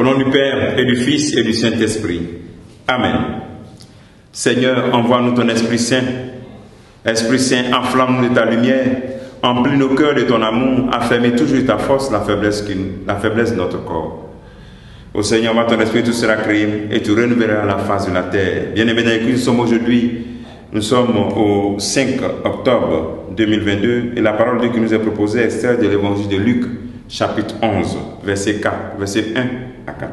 nom du Père et du Fils et du Saint-Esprit. Amen. Seigneur, envoie-nous ton Esprit Saint. Esprit Saint, enflamme-nous de ta lumière, emplis nos cœurs de ton amour, affermis toujours ta force, la faiblesse de notre corps. Ô Seigneur, envoie ton Esprit, tout sera créé et tu renouvelleras la face de la terre. Bien-aimés dans Christ, nous sommes aujourd'hui, nous sommes au 5 octobre 2022 et la parole de Dieu qui nous est proposée est celle de l'évangile de Luc, chapitre 11, verset 1 à 4.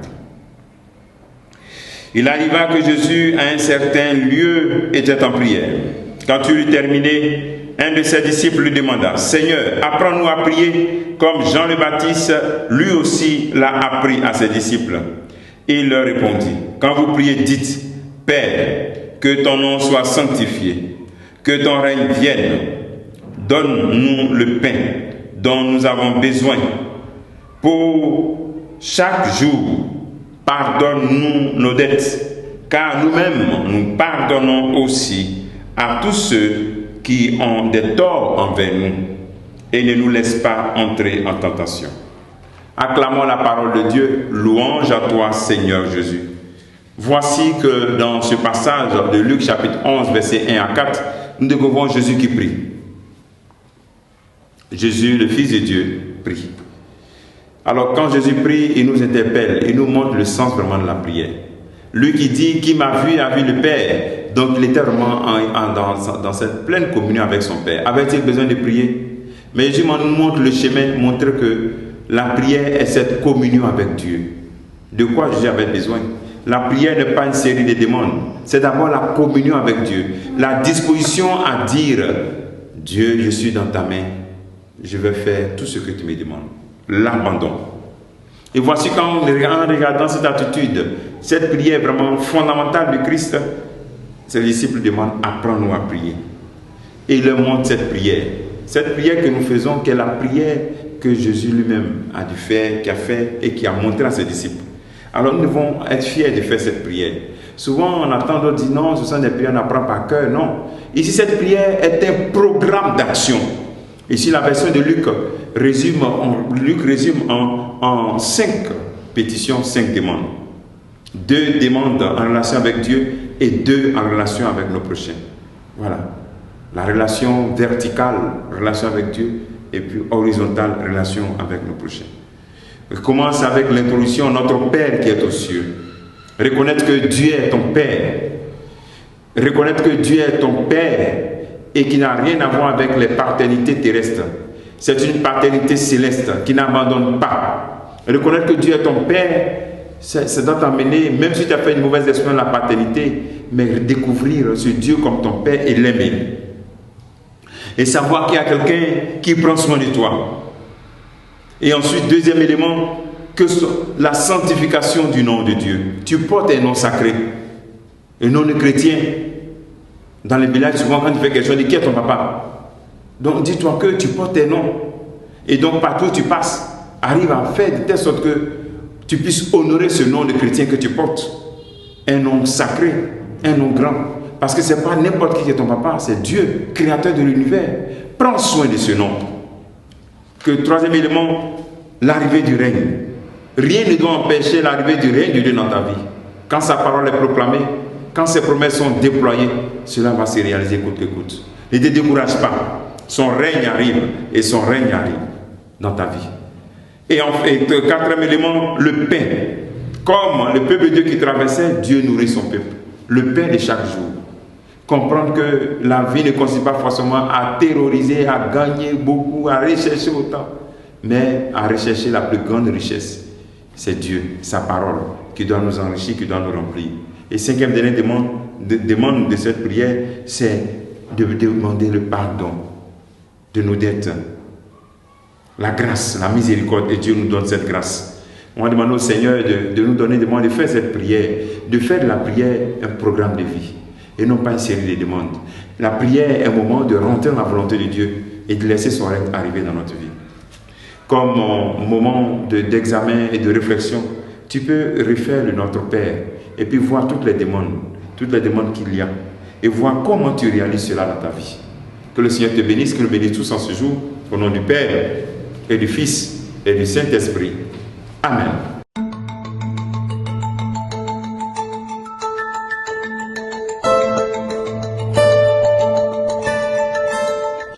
Il arriva que Jésus, à un certain lieu, était en prière. Quand il eut terminé, un de ses disciples lui demanda, « Seigneur, apprends-nous à prier comme Jean le Baptiste, lui aussi l'a appris à ses disciples. » Et il leur répondit, « Quand vous priez, dites, « Père, que ton nom soit sanctifié, que ton règne vienne, donne-nous le pain dont nous avons besoin. Pour chaque jour, pardonne-nous nos dettes, car nous-mêmes nous pardonnons aussi à tous ceux qui ont des torts envers nous, et ne nous laisse pas entrer en tentation. » Acclamons la parole de Dieu, louange à toi Seigneur Jésus. Voici que dans ce passage de Luc chapitre 11, versets 1 à 4, nous découvrons Jésus qui prie. Jésus, le Fils de Dieu, prie. Alors quand Jésus prie, il nous interpelle, il nous montre le sens vraiment de la prière. Lui qui dit, qui m'a vu a vu le Père. Donc il était vraiment dans cette pleine communion avec son Père. Avait-il besoin de prier? Mais Jésus nous montre le chemin, montre que la prière est cette communion avec Dieu. De quoi Jésus avait besoin? La prière n'est pas une série de demandes. C'est d'abord la communion avec Dieu. La disposition à dire, Dieu, je suis dans ta main. Je vais faire tout ce que tu me demandes. L'abandon. Et voici qu'en regardant cette attitude, cette prière vraiment fondamentale de Christ, ses disciples demandent, apprends-nous à prier. Et il leur montre cette prière. Cette prière que nous faisons, qui est la prière que Jésus lui-même a dû faire, qui a fait et qui a montré à ses disciples. Alors nous devons être fiers de faire cette prière. Souvent on entend d'autres dire non, ce sont des prières qu'on apprend par cœur. Non. Ici cette prière est un programme d'action. Ici la version de Luc résume en 5 pétitions, 5 demandes. 2 demandes en relation avec Dieu et 2 en relation avec nos prochains. Voilà. La relation verticale, relation avec Dieu, et puis horizontale, relation avec nos prochains. Je commence avec l'introduction, notre Père qui est aux cieux. Reconnaître que Dieu est ton Père. Reconnaître que Dieu est ton Père et qui n'a rien à voir avec les paternités terrestres. C'est une paternité céleste qui n'abandonne pas. Reconnaître que Dieu est ton Père, ça doit t'amener, même si tu as fait une mauvaise expérience de la paternité, mais découvrir ce Dieu comme ton Père et l'aimer. Et savoir qu'il y a quelqu'un qui prend soin de toi. Et ensuite, deuxième élément, que la sanctification du nom de Dieu. Tu portes un nom sacré, un nom de chrétien. Dans les villages, souvent quand tu fais quelque chose, on dit qui est ton papa? Donc dis-toi que tu portes un nom. Et donc partout où tu passes, arrive à faire de telle sorte que tu puisses honorer ce nom de chrétien que tu portes. Un nom sacré, un nom grand. Parce que ce n'est pas n'importe qui est ton papa, c'est Dieu, créateur de l'univers. Prends soin de ce nom. Que troisième élément, l'arrivée du règne. Rien ne doit empêcher l'arrivée du règne de Dieu dans ta vie. Quand sa parole est proclamée, quand ses promesses sont déployées, cela va se réaliser coûte que coûte. Ne te décourage pas. Son règne arrive et son règne arrive dans ta vie. Et quatrième élément, le pain. Comme le peuple de Dieu qui traversait, Dieu nourrit son peuple. Le pain de chaque jour. Comprendre que la vie ne consiste pas forcément à terroriser, à gagner beaucoup, à rechercher autant, mais à rechercher la plus grande richesse. C'est Dieu, sa parole, qui doit nous enrichir, qui doit nous remplir. Et cinquième dernière demande de cette prière, c'est de demander le pardon de nos dettes. La grâce, la miséricorde, et Dieu nous donne cette grâce. On va demander au Seigneur de nous donner de faire cette prière, de faire de la prière un programme de vie. Et non pas une série de demandes. La prière est un moment de rentrer dans la volonté de Dieu et de laisser son règne arriver dans notre vie. Comme moment d'examen et de réflexion, tu peux refaire le Notre Père et puis voir toutes les demandes qu'il y a et voir comment tu réalises cela dans ta vie. Que le Seigneur te bénisse, que nous bénisse tous en ce jour, au nom du Père et du Fils et du Saint-Esprit. Amen.